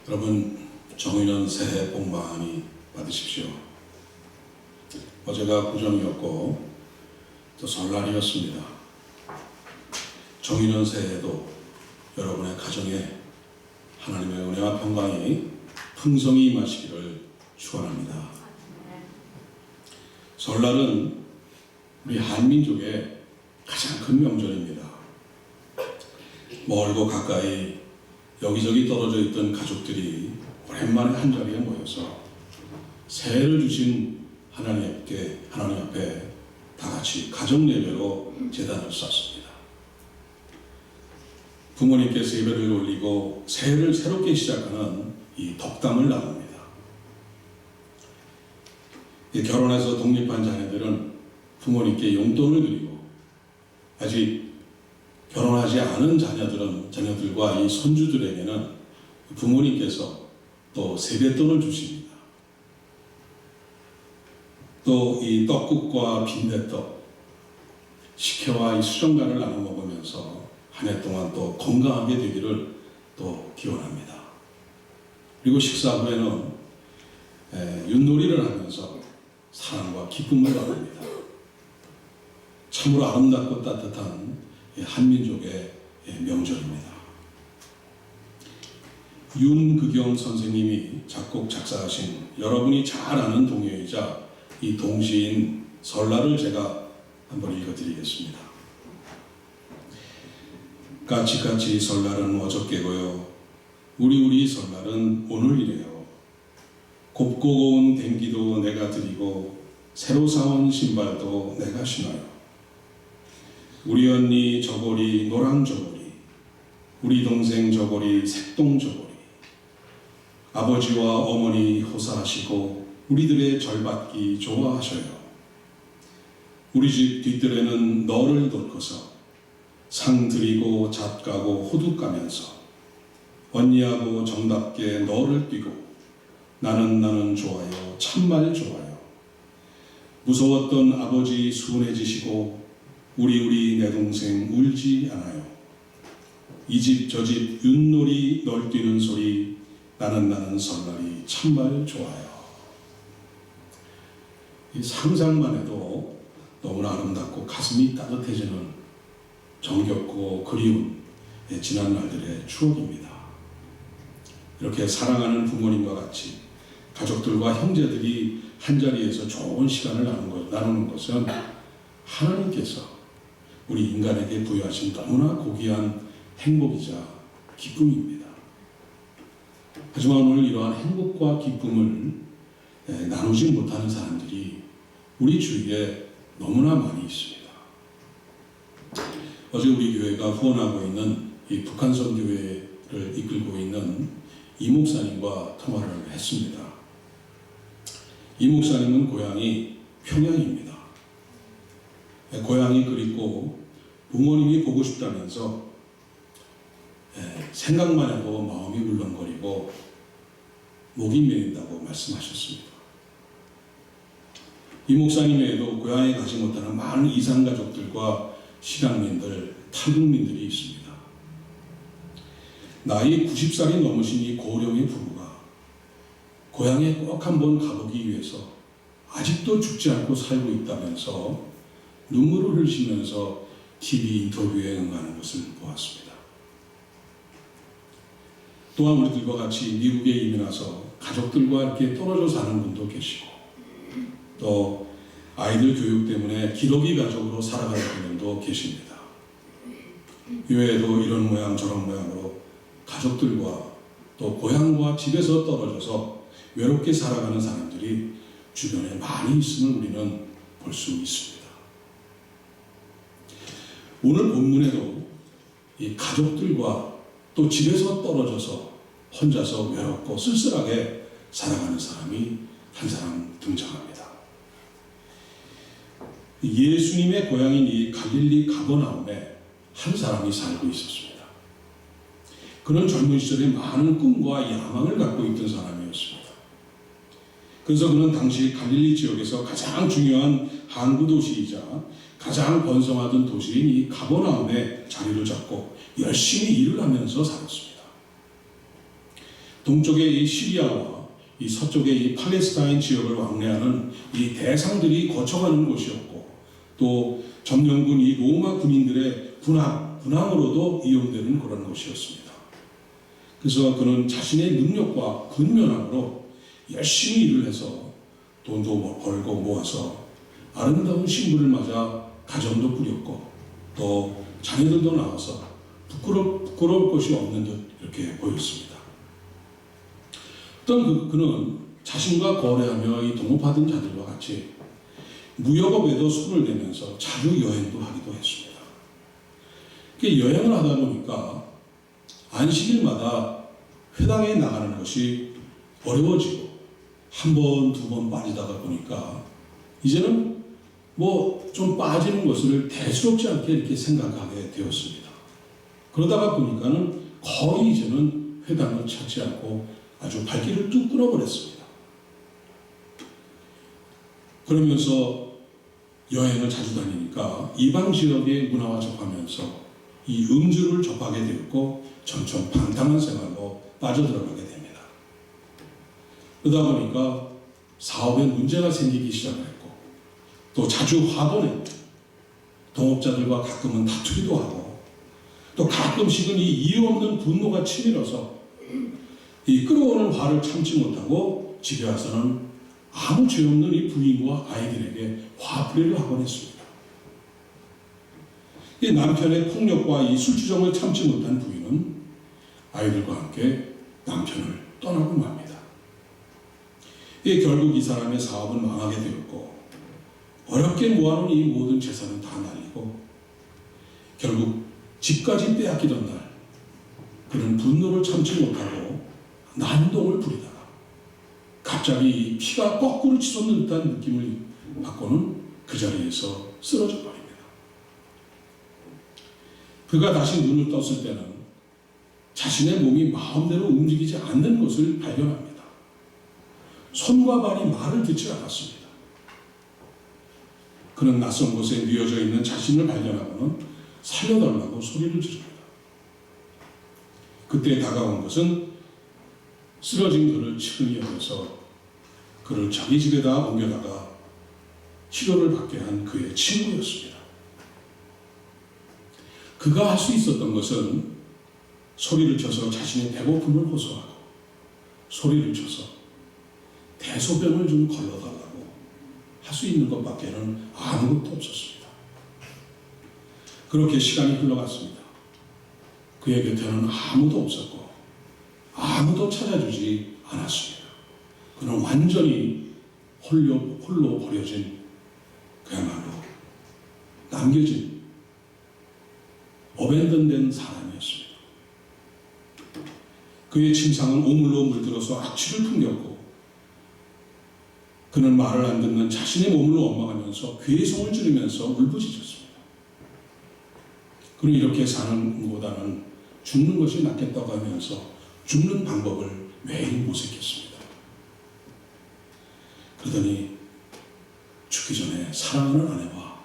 여러분, 정의는 새해 복 많이 받으십시오. 어제가 구정이었고 또 설날이었습니다. 정의는 새해에도 여러분의 가정에 하나님의 은혜와 평강이 풍성히 임하시기를 축원합니다. 설날은 우리 한민족의 가장 큰 명절입니다. 멀고 가까이 여기저기 떨어져 있던 가족들이 오랜만에 한자리에 모여서 새해를 주신 하나님 앞에 다 같이 가정 예배로 제단을 쌓습니다. 부모님께서 예배를 올리고 새해를 새롭게 시작하는 이 덕담을 나눕니다. 결혼해서 독립한 자녀들은 부모님께 용돈을 드리고, 아직 결혼하지 않은 자녀들과 이 손주들에게는 부모님께서 또 세뱃돈을 주십니다. 또 이 떡국과 빈대떡, 식혜와 이 수정과를 나눠 먹으면서 한 해 동안 또 건강하게 되기를 또 기원합니다. 그리고 식사 후에는 윷놀이를 하면서 사랑과 기쁨을 나눕니다. 참으로 아름답고 따뜻한 한민족의 명절입니다. 윤극영 선생님이 작곡 작사하신 여러분이 잘 아는 동요이자 이 동시인 설날을 제가 한번 읽어드리겠습니다. 까치까치 설날은 어저께고요, 우리 설날은 오늘이래요. 곱고 고운 댕기도 내가 드리고 새로 사온 신발도 내가 신어요. 우리 언니 저고리 노랑 저고리, 우리 동생 저고리 색동 저고리, 아버지와 어머니 호사하시고 우리들의 절받기 좋아하셔요. 우리 집 뒷뜰에는 너를 돋궈서 상 드리고 잣 까고 호두 까면서 언니하고 정답게 너를 띄고 나는 좋아요, 참말 좋아요. 무서웠던 아버지 순해지시고 우리 내 동생 울지 않아요. 이 집 저 집 윷놀이 널뛰는 소리 나는 설날이 참말 좋아요. 이 상상만 해도 너무나 아름답고 가슴이 따뜻해지는 정겹고 그리운 지난 날들의 추억입니다. 이렇게 사랑하는 부모님과 같이 가족들과 형제들이 한자리에서 좋은 시간을 나누는 것은 하나님께서 우리 인간에게 부여하신 너무나 고귀한 행복이자 기쁨입니다. 하지만 오늘 이러한 행복과 기쁨을 나누지 못하는 사람들이 우리 주위에 너무나 많이 있습니다. 어제 우리 교회가 후원하고 있는 이 북한선 교회를 이끌고 있는 이 목사님과 통화를 했습니다. 이 목사님은 고향이 평양입니다. 고향이 그립고 부모님이 보고 싶다면서 생각만 해도 마음이 울렁거리고 목이 메인다고 말씀하셨습니다. 이 목사님 외에도 고향에 가지 못하는 많은 이산가족들과 실향민들, 탈북민들이 있습니다. 나이 90살이 넘으신 이 고령의 부부가 고향에 꼭 한번 가보기 위해서 아직도 죽지 않고 살고 있다면서 눈물을 흘리시면서 TV 인터뷰에 응하는 것을 보았습니다. 또한 우리들과 같이 미국에 이민 와서 가족들과 이렇게 떨어져 사는 분도 계시고, 또 아이들 교육 때문에 기러기 가족으로 살아가는 분들도 계십니다. 이외에도 이런 모양 저런 모양으로 가족들과 또 고향과 집에서 떨어져서 외롭게 살아가는 사람들이 주변에 많이 있음을 우리는 볼 수 있습니다. 오늘 본문에도 이 가족들과 또 집에서 떨어져서 혼자서 외롭고 쓸쓸하게 살아가는 사람이 한 사람 등장합니다. 예수님의 고향인 이 갈릴리 가버나움에 한 사람이 살고 있었습니다. 그는 젊은 시절에 많은 꿈과 야망을 갖고 있던 사람이었습니다. 그래서 그는 당시 갈릴리 지역에서 가장 중요한 항구 도시이자 가장 번성하던 도시인 이 가버나움에 자리를 잡고 열심히 일을 하면서 살았습니다. 동쪽의 이 시리아와 이 서쪽의 이 팔레스타인 지역을 왕래하는 이 대상들이 거쳐가는 곳이었고, 또 점령군 이 로마 군인들의 군함으로도 이용되는 그런 곳이었습니다. 그래서 그는 자신의 능력과 근면함으로 열심히 일을 해서 돈도 벌고 모아서 아름다운 신부를 맞아 가정도 꾸렸고, 또 자녀들도 낳아서 부끄러울 것이 없는 듯 이렇게 보였습니다. 어떤 그는 자신과 거래하며 이 동업하던 자들과 같이 무역업에도 손을 대면서 자주 여행도 하기도 했습니다. 여행을 하다 보니까 안식일마다 회당에 나가는 것이 어려워지고 한 번, 두 번 빠지다가 보니까 이제는 좀 빠지는 것을 대수롭지 않게 이렇게 생각하게 되었습니다. 그러다가 보니까는 거의 이제는 회당을 찾지 않고 아주 발길을 뚝 끊어버렸습니다. 그러면서 여행을 자주 다니니까 이방 지역의 문화와 접하면서 이 음주를 접하게 되었고 점점 방탕한 생활로 빠져들어가게 됩니다. 그러다 보니까 사업에 문제가 생기기 시작했고, 또 자주 화도 내고 동업자들과 가끔은 다투기도 하고, 또 가끔씩은 이 이유 없는 분노가 치밀어서 이 끓어오는 화를 참지 못하고 집에 와서는 아무 죄 없는 이 부인과 아이들에게 화풀이를 하곤 했습니다. 이 남편의 폭력과 이 술주정을 참지 못한 부인은 아이들과 함께 남편을 떠나고 맙니다. 결국 이 사람의 사업은 망하게 되었고, 어렵게 모아놓은 이 모든 재산은 다 날리고, 결국 집까지 빼앗기던 날 그는 분노를 참지 못하고 난동을 부리다가 갑자기 피가 거꾸로 치솟는 듯한 느낌을 받고는 그 자리에서 쓰러져 버립니다. 그가 다시 눈을 떴을 때는 자신의 몸이 마음대로 움직이지 않는 것을 발견합니다. 손과 발이 말을 듣지 않았습니다. 그는 낯선 곳에 뉘어져 있는 자신을 발견하고는 살려달라고 소리를 지릅니다. 그때 다가온 것은 쓰러진 그를 측은히 여겨서 그를 자기 집에다 옮겨다가 치료를 받게 한 그의 친구였습니다. 그가 할 수 있었던 것은 소리를 쳐서 자신의 배고픔을 호소하고, 소리를 쳐서 대소변을 좀 걸러달라고 할 수 있는 것밖에는 아무것도 없었습니다. 그렇게 시간이 흘러갔습니다. 그의 곁에는 아무도 없었고 아무도 찾아주지 않았습니다. 그는 완전히 홀로 버려진, 그야말로 남겨진 어벤던된 사람이었습니다. 그의 침상은 오물로 물들어서 악취를 풍겼고, 그는 말을 안 듣는 자신의 몸을 원망하면서 괴성을 지르면서 울부짖었습니다. 그는 이렇게 사는 것보다는 죽는 것이 낫겠다고 하면서 죽는 방법을 매일 모색했습니다. 그러더니 죽기 전에 사랑하는 아내와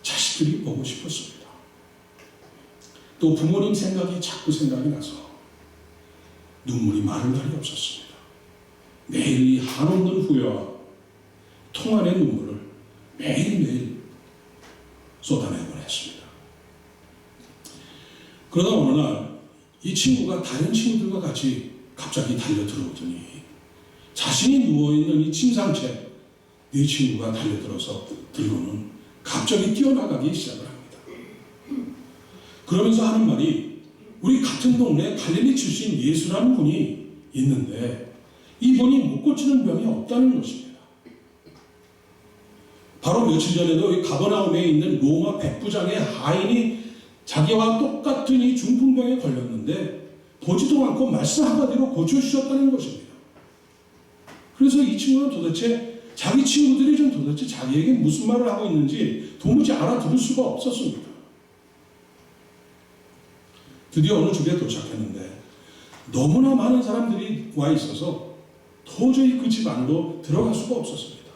자식들이 보고 싶었습니다. 또 부모님 생각이 자꾸 생각이 나서 눈물이 마를 날이 없었습니다. 매일 이 한없는 후회와 통안의 눈물을 매일매일 쏟아내곤 했습니다. 그러다 어느 날 이 친구가 다른 친구들과 같이 갑자기 달려들어오더니 자신이 누워있는 이 침상채 이 친구가 달려들어서 들고는 갑자기 뛰어나가기 시작을 합니다. 그러면서 하는 말이, 우리 같은 동네에 갈릴리 출신 예수라는 분이 있는데 이분이 못 고치는 병이 없다는 것입니다. 바로 며칠 전에도 이 가버나움에 있는 로마 백부장의 하인이 자기와 똑같은 이 중풍병에 걸렸는데 보지도 않고 말씀 한마디로 고쳐주셨다는 것입니다. 그래서 이 친구는 도대체 자기 친구들이 좀 도대체 자기에게 무슨 말을 하고 있는지 도무지 알아들을 수가 없었습니다. 드디어 어느 집에 도착했는데 너무나 많은 사람들이 와 있어서 도저히 그 집 안으로 들어갈 수가 없었습니다.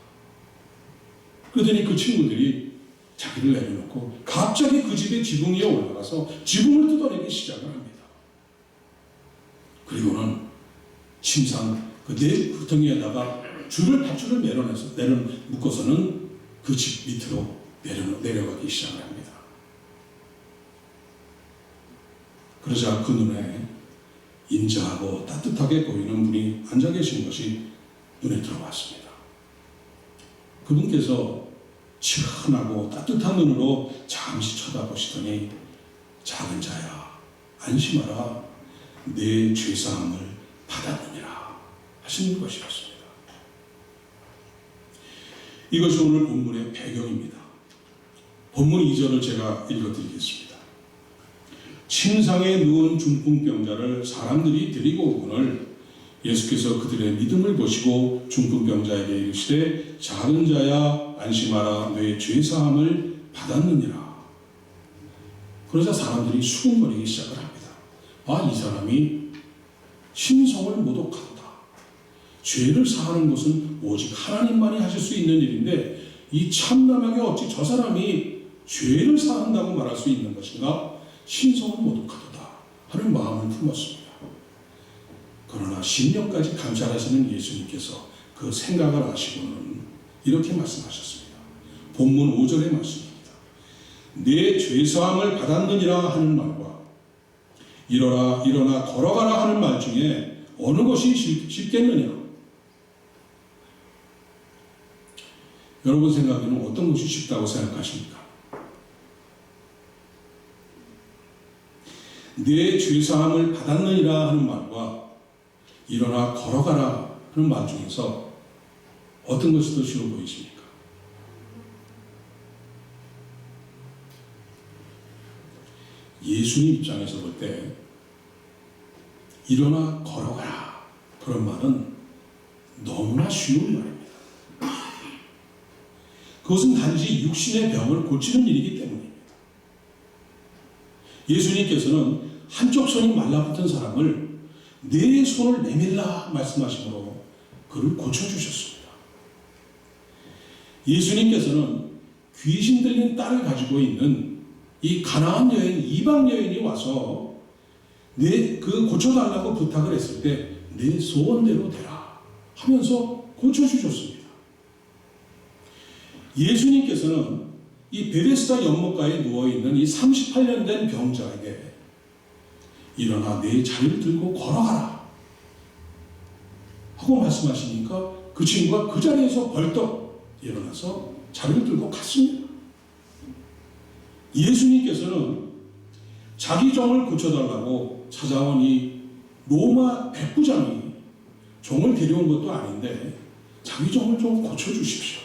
그러더니 그 친구들이 자기를 내려놓고 갑자기 그 집의 지붕 위에 올라가서 지붕을 뜯어내기 시작을 합니다. 그리고는 침상 그 구덩이에다가 밧줄을 묶어서는 그 집 밑으로 내려가기 시작을 합니다. 그러자 그 눈에 인자하고 따뜻하게 보이는 분이 앉아 계신 것이 눈에 들어왔습니다. 그분께서 시원하고 따뜻한 눈으로 잠시 쳐다보시더니 작은 자야 안심하라 내 죄사함을 받았느니라 하시는 것이었습니다. 이것이 오늘 본문의 배경입니다. 본문 2절을 제가 읽어드리겠습니다. 침상에 누운 중풍병자를 사람들이 데리고 오거늘 예수께서 그들의 믿음을 보시고 중풍병자에게 이르시되 작은 자야 안심하라 내 죄사함을 받았느니라. 그러자 사람들이 수군거리기 시작을 합니다. 이 사람이 신성을 모독한다. 죄를 사하는 것은 오직 하나님만이 하실 수 있는 일인데 이 참남하게 어찌 저 사람이 죄를 사한다고 말할 수 있는 것인가? 신성을 모독하도다 하는 마음을 품었습니다. 그러나 심령까지 감찰하시는 예수님께서 그 생각을 아시고는 이렇게 말씀하셨습니다. 본문 5절의 말씀입니다. 내 죄사함을 받았느니라 하는 말과 일어나 걸어가라 하는 말 중에 어느 것이 쉽겠느냐? 여러분 생각에는 어떤 것이 쉽다고 생각하십니까? 내 죄사함을 받았느니라 하는 말과 일어나 걸어가라 하는 말 중에서 어떤 것이 더 쉬워 보이십니까? 예수님 입장에서 볼 때 일어나 걸어가라 그런 말은 너무나 쉬운 말입니다. 그것은 단지 육신의 병을 고치는 일이기 때문입니다. 예수님께서는 한쪽 손이 말라붙은 사람을 내 손을 내밀라 말씀하심으로 그를 고쳐주셨습니다. 예수님께서는 귀신 들린 딸을 가지고 있는 이 가나안 여인, 이방 여인이 와서 그 고쳐달라고 부탁을 했을 때 내 소원대로 되라 하면서 고쳐주셨습니다. 예수님께서는 이 베데스다 연못가에 누워있는 이 38년 된 병자에게 일어나 내 자리를 들고 걸어가라 하고 말씀하시니까 그 친구가 그 자리에서 벌떡 일어나서 자리를 들고 갔습니다. 예수님께서는 자기 종을 고쳐달라고 찾아온 이 로마 백부장이 종을 데려온 것도 아닌데 자기 종을 좀 고쳐주십시오.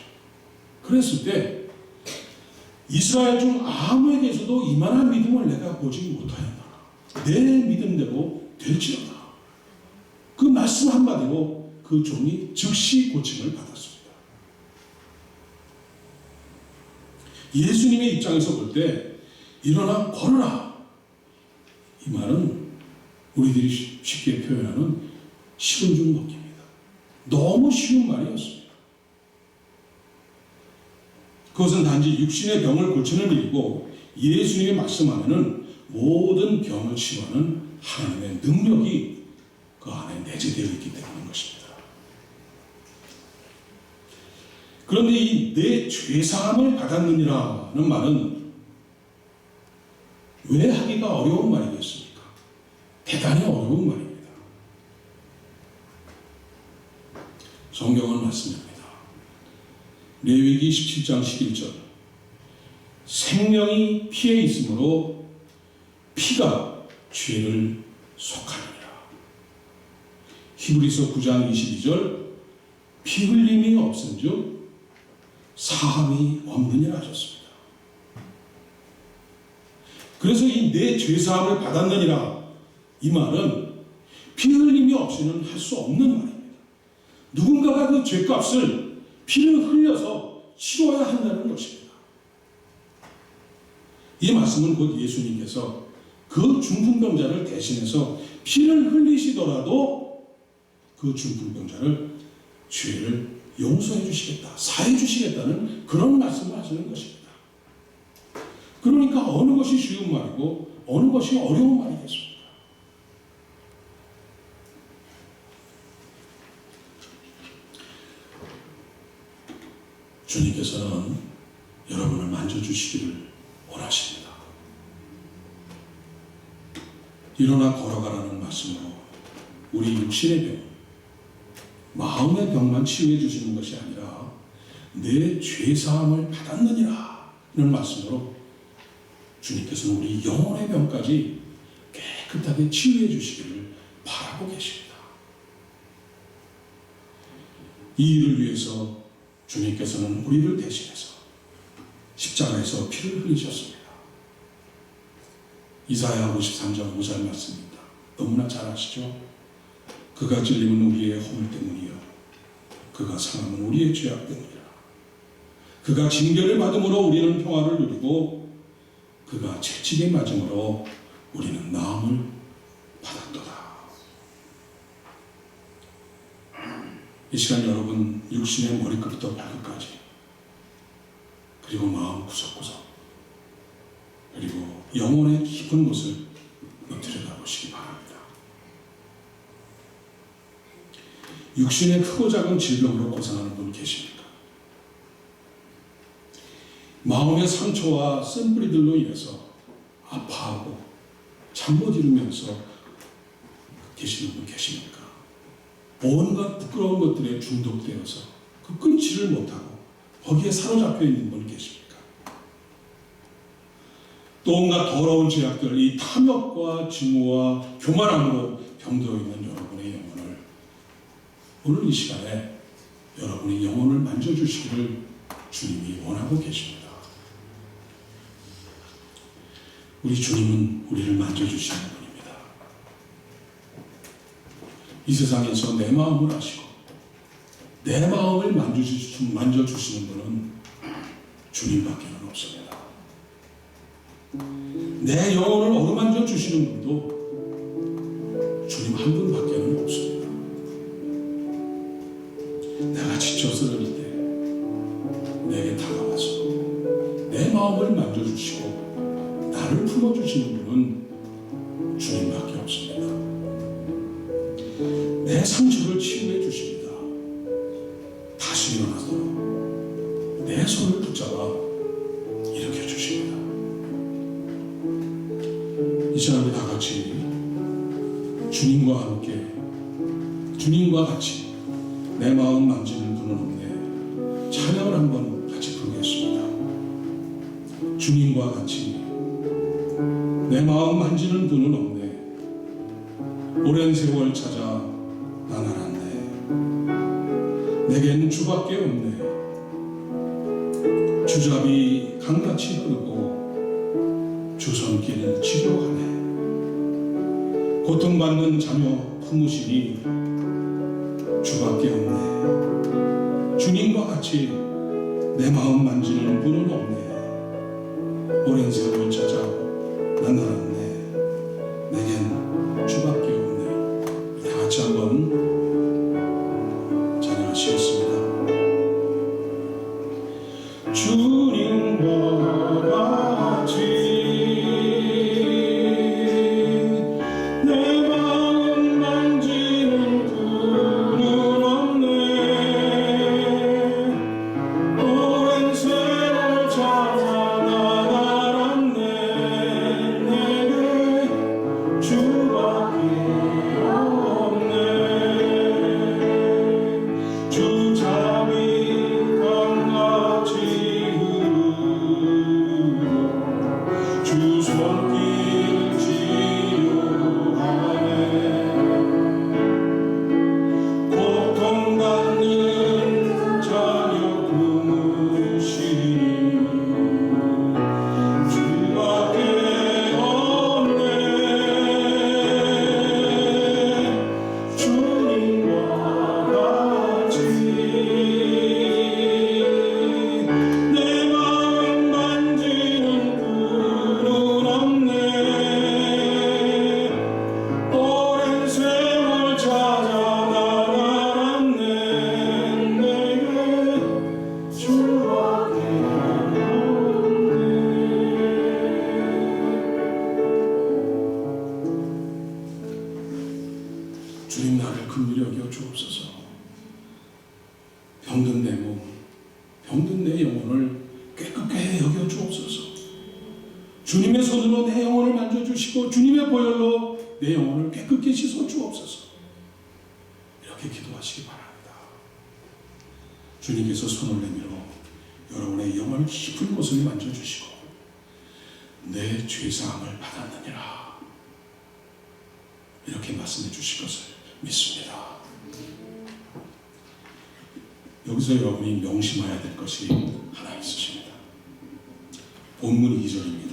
그랬을 때 이스라엘 중 아무에게서도 이만한 믿음을 내가 보지 못하였다. 내 믿음대로 될지어다. 그 말씀 한마디로 그 종이 즉시 고침을 받았습니다. 예수님의 입장에서 볼 때 일어나 걸어라. 이 말은 우리들이 쉽게 표현하는 식은 죽 먹기입니다. 너무 쉬운 말이었습니다. 그것은 단지 육신의 병을 고치는 일이고 예수님이 말씀하면은 모든 병을 치유하는 하나님의 능력이 그 안에 내재되어 있기 때문인 것입니다. 그런데 이 내 죄사함을 받았느니라는 말은 왜 하기가 어려운 말이겠습니까? 대단히 어려운 말입니다. 성경은 말씀합니다. 레위기 17장 11절 생명이 피에 있으므로 피가 죄를 속하느니라. 히브리서 9장 22절 피 흘림이 없은즉 사함이 없느니라 하셨습니다. 그래서 이 내 죄사함을 받았느니라 이 말은 피 흘림이 없이는 할 수 없는 말입니다. 누군가가 그 죄값을 피를 흘려서 치러야 한다는 것입니다. 이 말씀은 곧 예수님께서 그 중풍병자를 대신해서 피를 흘리시더라도 그 중풍병자를 죄를 용서해 주시겠다, 사해 주시겠다는 그런 말씀을 하시는 것입니다. 그러니까 어느 것이 쉬운 말이고 어느 것이 어려운 말이겠습니까? 주님께서는 여러분을 만져주시기를 원하십니다. 일어나 걸어가라는 말씀으로 우리 육신의 병, 마음의 병만 치유해 주시는 것이 아니라 내 죄사함을 받았느니라 이런 말씀으로 주님께서는 우리 영혼의 병까지 깨끗하게 치유해 주시기를 바라고 계십니다. 이 일을 위해서 주님께서는 우리를 대신해서 십자가에서 피를 흘리셨습니다. 이사야 53장 5절 말씀입니다. 너무나 잘 아시죠? 그가 찔림은 우리의 허물 때문이요 그가 상함은 우리의 죄악 때문이라. 그가 징계를 받음으로 우리는 평화를 누리고 그가 채찍에 맞음으로 우리는 나음을 받았도다. 이 시간 여러분 육신의 머리끝부터 발끝까지 그리고 마음 구석구석 그리고 영혼의 깊은 곳을 들여다보시기 바랍니다. 육신의 크고 작은 질병으로 고생하는 분 계십니까? 마음의 상처와 쓴뿌리들로 인해서 아파하고 잠 못 이루면서 계시는 분 계십니까? 온갖 부끄러운 것들에 중독되어서 그 끊지를 못하고 거기에 사로잡혀 있는 분 계십니까? 또 온갖 더러운 죄악들, 이 탐욕과 증오와 교만함으로 병들어 있는 여러분의 영혼을 오늘 이 시간에 여러분의 영혼을 만져주시기를 주님이 원하고 계십니다. 우리 주님은 우리를 만져주시는 분입니다. 이 세상에서 내 마음을 아시고 내 마음을 만져주시는 분은 주님밖에는 없습니다. 내 영혼을 어루만져 주시는 분도 주님 한 분밖에는 없습니다. 내가 지쳐 쓰러질 때 내게 다가와서 내 마음을 만져주시고 나를 품어주시는 분은 주님밖에 없습니다. 내 상처를 치유해 주십니다. 다시 일어나도록 내 손을 붙잡아 일으켜 주십니다. 이 시간 우리 다 같이 주님과 함께 주님과 같이 내 마음 만지는 분은 없네 찬양을 한번 같이 부르겠습니다. 주님과 같이 내 마음 만지는 분은 없네 오랜 세월 찾아 난 알았네 내겐 주밖에 없네 주잡이 강같이 흐르고 주 손길 치료하네 고통받는 자녀 품으시니 주밖에 없네 주님과 같이 내 마음 만지는 분은 없네 오랜 세월 찾아 난 알았네 내겐 주밖에 없네. 다 같이 한번 찬양하시겠습니다. 주님과 같이 주님 나를 긍휼히 여겨 주옵소서. 병든 내 몸, 병든 내 손으로 내 영혼을 만져주시고 주님의 보혈로 내 영혼을 깨끗게 씻어 주옵소서. 이렇게 기도하시기 바랍니다. 주님께서 손을 내밀어 여러분의 영혼을 깊은 곳을 만져주시고 내 죄사함을 받았느니라 이렇게 말씀해 주실 것을 믿습니다. 여기서 여러분이 명심해야 될 것이 하나 있으십니다. 본문 2절입니다.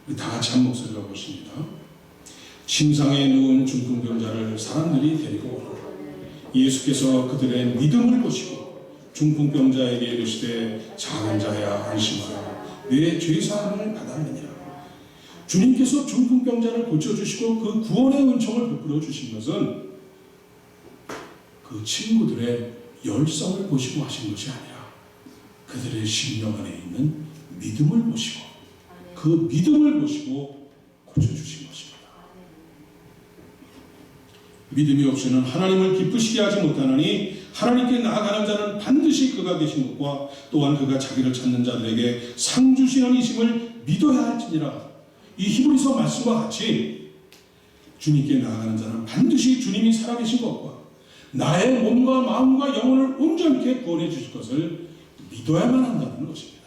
우리 다 같이 한 목소리로 보십니다. 침상에 누운 중풍병자를 사람들이 데리고 오노라. 예수께서 그들의 믿음을 보시고 중풍병자에게 이르시되 작은 자야 안심하라 내 죄사함을 받았느니라. 주님께서 중풍병자를 고쳐주시고 그 구원의 은총을 베풀어 주신 것은 그 친구들의 열성을 보시고 하신 것이 아니라 그들의 심령 안에 있는 믿음을 보시고 그 믿음을 보시고 고쳐주신 것입니다. 믿음이 없이는 하나님을 기쁘시게 하지 못하나니 하나님께 나아가는 자는 반드시 그가 계신 것과 또한 그가 자기를 찾는 자들에게 상 주시는 이심을 믿어야 할지니라. 이 히브리서 말씀과 같이 주님께 나아가는 자는 반드시 주님이 살아계신 것과 나의 몸과 마음과 영혼을 온전히 구원해 주실 것을 믿어야만 한다는 것입니다.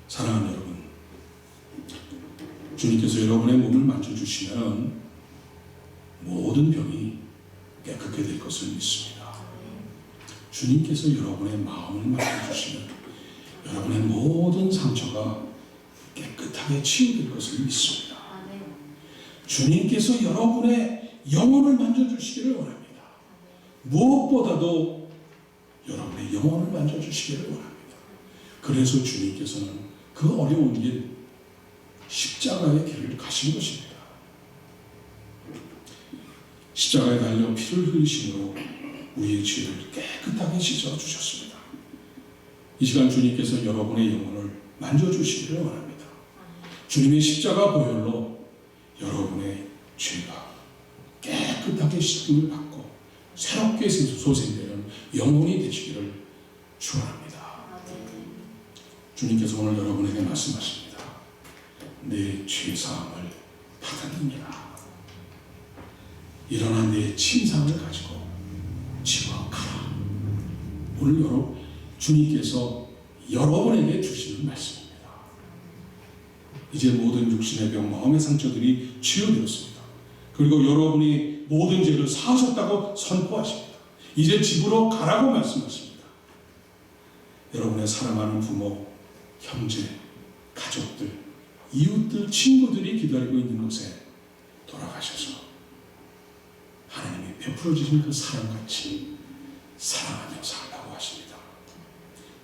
사랑하는 여러분, 주님께서 여러분의 몸을 만져주시면 모든 병이 깨끗게 될 것을 믿습니다. 주님께서 여러분의 마음을 만져주시면 여러분의 모든 상처가 깨끗하게 치유될 것을 믿습니다. 주님께서 여러분의 영혼을 만져주시기를 원합니다. 무엇보다도 여러분의 영혼을 만져주시기를 원합니다. 그래서 주님께서는 그 어려운 길, 십자가의 길을 가신 것입니다. 십자가에 달려 피를 흘리심으로 우리의 죄를 깨끗하게 씻어주셨습니다. 이 시간 주님께서 여러분의 영혼을 만져주시기를 원합니다. 주님의 십자가 보혈로 여러분의 죄가 깨끗하게 씻음을 받고 새롭게 소생되는 영혼이 되시기를 축원합니다. 주님께서 오늘 여러분에게 말씀하십니다. 내 죄사함을 받았느니라. 일어나 내 침상을 가지고 집어 가라. 오늘 주님께서 여러분에게 주시는 말씀입니다. 이제 모든 육신의 병, 마음의 상처들이 치유되었습니다. 그리고 여러분이 모든 죄를 사하셨다고 선포하십니다. 이제 집으로 가라고 말씀하십니다. 여러분의 사랑하는 부모, 형제, 가족들, 이웃들, 친구들이 기다리고 있는 곳에 돌아가셔서 하나님이 베풀어 주신 그 사랑같이 사랑하며 살라고 하십니다.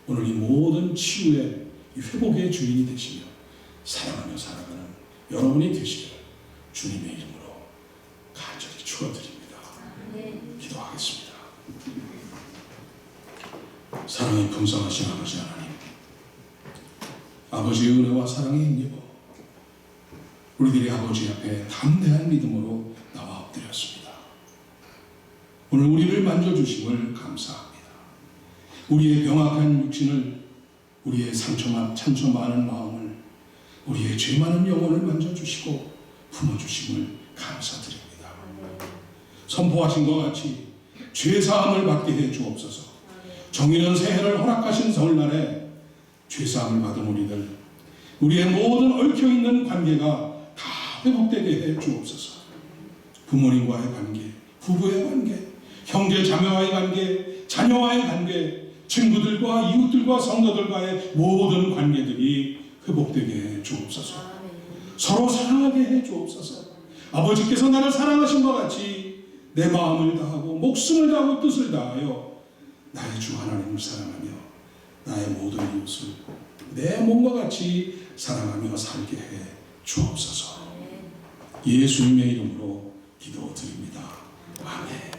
오늘 이 모든 치유의 이 회복의 주인이 되시며 사랑하며 살아가는 여러분이 되시기를 주님의 이름으로 간절히 축원드립니다. 기도하겠습니다. 사랑이 풍성하신 아버지 하나님, 아버지의 은혜와 사랑에 힘입어 우리들의 아버지 앞에 담대한 믿음으로 나와 엎드렸습니다. 오늘 우리를 만져주심을 감사합니다. 우리의 병악한 육신을, 우리의 상처 많은 마음을, 우리의 죄 많은 영혼을 만져주시고 품어주심을 감사드립니다. 선포하신 것 같이 죄사함을 받게 해 주옵소서. 정의는 새해를 허락하신 설날에 죄사함을 받은 우리의 모든 얽혀있는 관계가 다 회복되게 해 주옵소서. 부모님과의 관계, 부부의 관계, 형제 자매와의 관계, 자녀와의 관계, 친구들과 이웃들과 성도들과의 모든 관계들이 회복되게 해 주옵소서. 서로 사랑하게 해 주옵소서. 아버지께서 나를 사랑하신 것 같이 내 마음을 다하고 목숨을 다하고 뜻을 다하여 나의 주 하나님을 사랑하며 나의 모든 이웃을 내 몸과 같이 사랑하며 살게 해 주옵소서. 예수님의 이름으로 기도드립니다. 아멘.